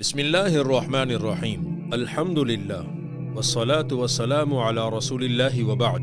بسم اللہ الرحمن الرحیم الحمد للہ والصلاة والسلام علی رسول اللہ وبعد۔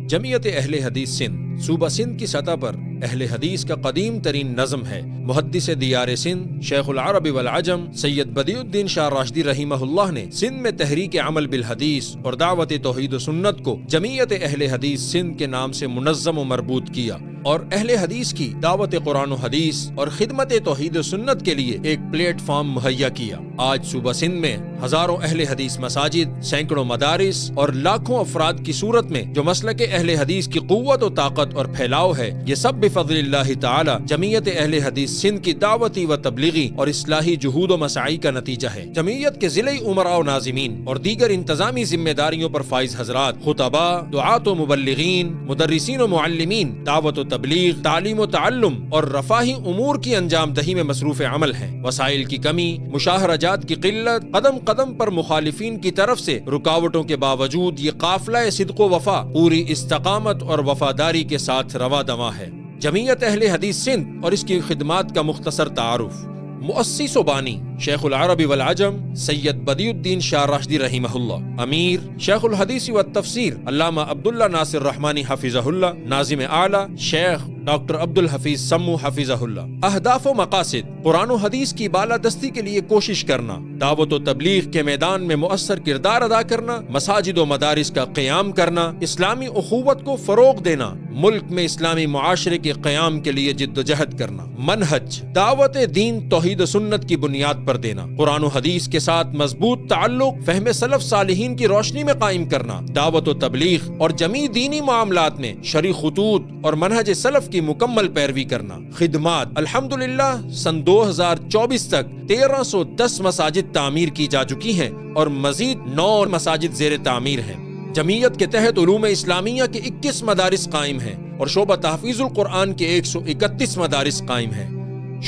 جمعیت اہل حدیث سندھ صوبہ سندھ کی سطح پر اہل حدیث کا قدیم ترین نظم ہے۔ محدث دیار سندھ شیخ العرب والعجم سید بدیع الدین شاہ راشدی رحمہ اللہ نے سندھ میں تحریک عمل بالحدیث اور دعوت توحید و سنت کو جمعیت اہل حدیث سندھ کے نام سے منظم و مربوط کیا اور اہل حدیث کی دعوت قرآن و حدیث اور خدمت توحید و سنت کے لیے ایک پلیٹ فارم مہیا کیا۔ آج صوبہ سندھ میں ہزاروں اہل حدیث مساجد، سینکڑوں مدارس اور لاکھوں افراد کی صورت میں جو مسلک اہل حدیث کی قوت و طاقت اور پھیلاؤ ہے، یہ سب بفضل اللہ تعالی جمعیت اہل حدیث سندھ کی دعوتی و تبلیغی اور اصلاحی جہود و مساعی کا نتیجہ ہے۔ جمعیت کے ضلعی امراء و ناظمین اور دیگر انتظامی ذمہ داریوں پر فائز حضرات، خطباء، دعات و مبلغین، مدرسین و معلمین دعوت و تبلیغ، تعلیم و تعلم اور رفاہی امور کی انجام دہی میں مصروف عمل ہیں۔ وسائل کی کمی، مشاہرجات کی قلت، قدم قدم پر مخالفین کی طرف سے رکاوٹوں کے باوجود یہ قافلہ صدق و وفا پوری استقامت اور وفاداری کے ساتھ رواں دواں ہے۔ جمعیت اہل حدیث سندھ اور اس کی خدمات کا مختصر تعارف۔ مؤسس و بانی شیخ العرب والعجم سید بدیع الدین شاہ راشدی رحمہ اللہ، امیر شیخ الحدیث والتفسیر علامہ عبداللہ ناصر رحمانی حفظہ اللہ، ناظم اعلیٰ شیخ ڈاکٹر عبدالحفیظ سمو حفظہ اللہ۔ اہداف و مقاصد: قرآن و حدیث کی بالادستی کے لیے کوشش کرنا، دعوت و تبلیغ کے میدان میں مؤثر کردار ادا کرنا، مساجد و مدارس کا قیام کرنا، اسلامی اخوت کو فروغ دینا، ملک میں اسلامی معاشرے کے قیام کے لیے جد و جہد کرنا۔ منہج: دعوت دین توحید و سنت کی بنیاد پر دینا، قرآن و حدیث کے ساتھ مضبوط تعلق فہم سلف صالحین کی روشنی میں قائم کرنا، دعوت و تبلیغ اور جمیع دینی معاملات میں شرعی خطوط اور منہج سلف کی مکمل پیروی کرنا۔ خدمات: الحمدللہ سن 2024 تک 1310 مساجد تعمیر کی جا چکی ہیں اور مزید 9 مساجد زیر تعمیر ہیں۔ جمعیت کے تحت علوم اسلامیہ کے 21 مدارس قائم ہیں اور شعبہ تحفیظ القرآن کے 131 مدارس قائم ہیں۔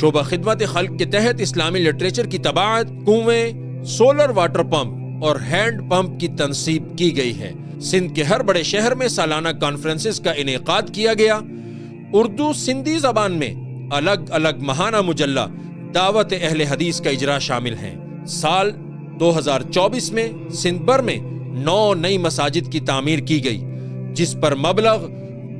شعبہ خدمت خلق کے تحت اسلامی لٹریچر کی طباعت، کنویں، سولر واٹر پمپ اور ہینڈ پمپ کی تنصیب کی گئی ہے۔ سندھ کے ہر بڑے شہر میں سالانہ کانفرنسز کا انعقاد کیا گیا۔ اردو سندھی زبان میں الگ الگ ماہانہ مجلہ دعوت اہل حدیث کا اجرا شامل ہیں۔ سال 2024 میں سندھ بھر میں 9 نئی مساجد کی تعمیر کی گئی، جس پر مبلغ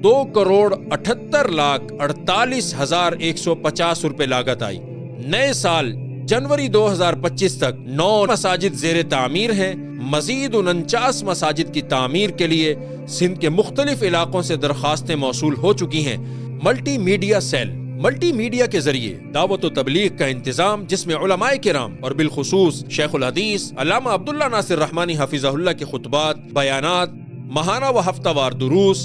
2,78,48,150 روپے لاگت آئی۔ نئے سال جنوری 2025 تک 9 مساجد زیر تعمیر ہیں۔ مزید 49 مساجد کی تعمیر کے لیے سندھ کے مختلف علاقوں سے درخواستیں موصول ہو چکی ہیں۔ Multimedia cell multimedia کے ذریعے دعوت و تبلیغ کا انتظام، جس میں علماء کرام اور بالخصوص شیخ الحدیث علامہ عبداللہ ناصر رحمانی حفظہ اللہ کے خطبات، بیانات، ماہانہ و ہفتہ وار دروس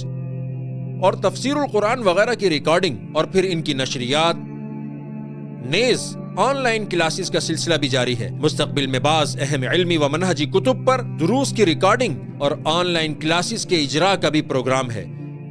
اور تفسیر القرآن وغیرہ کی ریکارڈنگ اور پھر ان کی نشریات، نیز آن لائن کلاسز کا سلسلہ بھی جاری ہے۔ مستقبل میں بعض اہم علمی و منہجی کتب پر دروس کی ریکارڈنگ اور آن لائن کلاسز کے اجرا کا بھی پروگرام ہے۔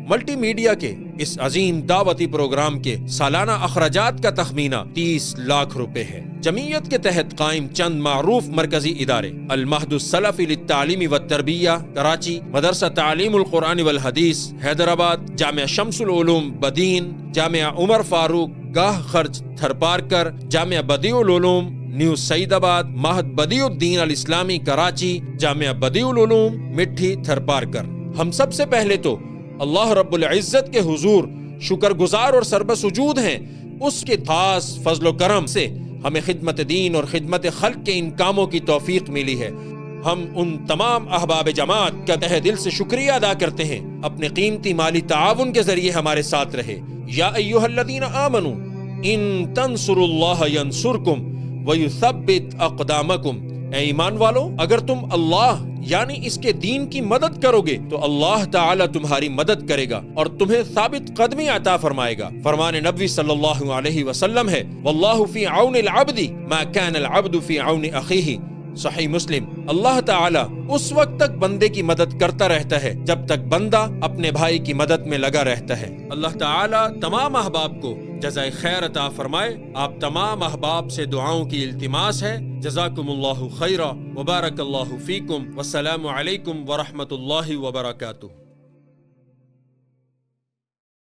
ملٹی میڈیا کے اس عظیم دعوتی پروگرام کے سالانہ اخراجات کا تخمینہ 30 لاکھ روپے ہے۔ جمعیت کے تحت قائم چند معروف مرکزی ادارے: المہد السلفی للتعلیم والتربیہ کراچی، مدرسہ تعلیم القرآن والحدیث حیدرآباد، جامعہ شمس العلوم بدین، جامعہ عمر فاروق گاہ خرچ تھرپارکر، جامعہ بدیع العلوم نیو سعید آباد، معہد بدیع الدین الاسلامی کراچی، جامعہ بدیع العلوم مٹھی تھرپارکر۔ ہم سب سے پہلے تو اللہ رب العزت کے حضور شکر گزار اور سربسجود ہیں، اس کے خاص فضل و کرم سے ہمیں خدمت دین اور خدمت خلق کے ان کاموں کی توفیق ملی ہے۔ ہم ان تمام احباب جماعت کا تہ دل سے شکریہ ادا کرتے ہیں، اپنے قیمتی مالی تعاون کے ذریعے ہمارے ساتھ رہے۔ یا ایھا الذین آمنوا ان تنصروا اللہ ینصرکم ویثبت اقدامکم۔ اے ایمان والو، اگر تم اللہ یعنی اس کے دین کی مدد کرو گے تو اللہ تعالی تمہاری مدد کرے گا اور تمہیں ثابت قدمی عطا فرمائے گا۔ فرمان نبوی صلی اللہ علیہ وسلم ہے، واللہ فی عون العبد ما کان العبد فی عون اخیہ، صحیح مسلم۔ اللہ تعالی اس وقت تک بندے کی مدد کرتا رہتا ہے جب تک بندہ اپنے بھائی کی مدد میں لگا رہتا ہے۔ اللہ تعالی تمام احباب کو جزائے خیر عطا فرمائے۔ آپ تمام احباب سے دعاؤں کی التماس ہے۔ جزاکم اللہ خیرا وبارک اللہ فیکم، والسلام علیکم ورحمۃ اللہ وبرکاتہ۔